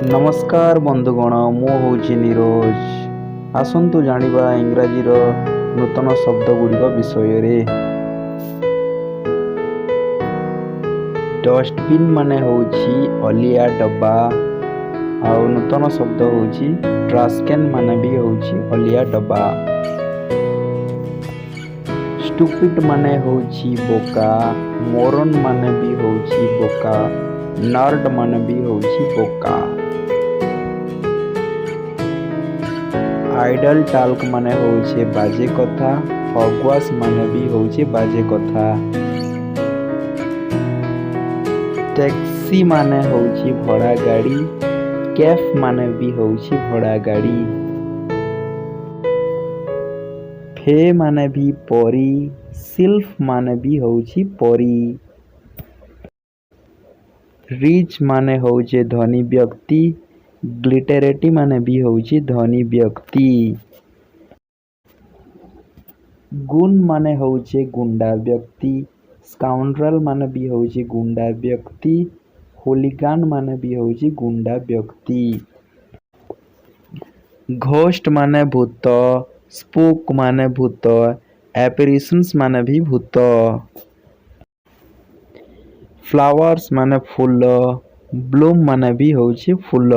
नमस्कार बंधुगण मु हूँ नीरज। आसतु जानिबा इंग्राजीर नूतन शब्द गुड़िक विषय रे। डस्टबिन माने होउछि अलिया डब्बा आउ नूतन शब्द होउछि ट्राश कैन माने भी होउछि अलिया डब्बा। स्टूपिड माने होउछि बोका, मोरन माने भी होउछि बोका, नर्ड माने भी होउछि बोका। आइडल टाल्क माने होउछि बाजे कथा, हॉगवाश माने भी होउछि बाजे कथा। टैक्सी माने होउछि भड़ा गाड़ी, कैफ माने भी होउछि भड़ा गाड़ी। फे माने भी परी, सिल्फ माने भी होउछि परी। रिच माने होउछि धनी व्यक्ति, ग्लिटरेटी माने भी होउछि धनी व्यक्ति। गुन माने होउछि गुंडा व्यक्ति, स्काउंड्रल माने भी होउछि गुंडा व्यक्ति, होलिगान माने भी होउछि गुंडा व्यक्ति। घोस्ट माने भूत, स्पूक माने भूत, एपरिशंस माने भी भूत। फ्लावर्स माने फूल, ब्लूम माने भी होउछि फूल।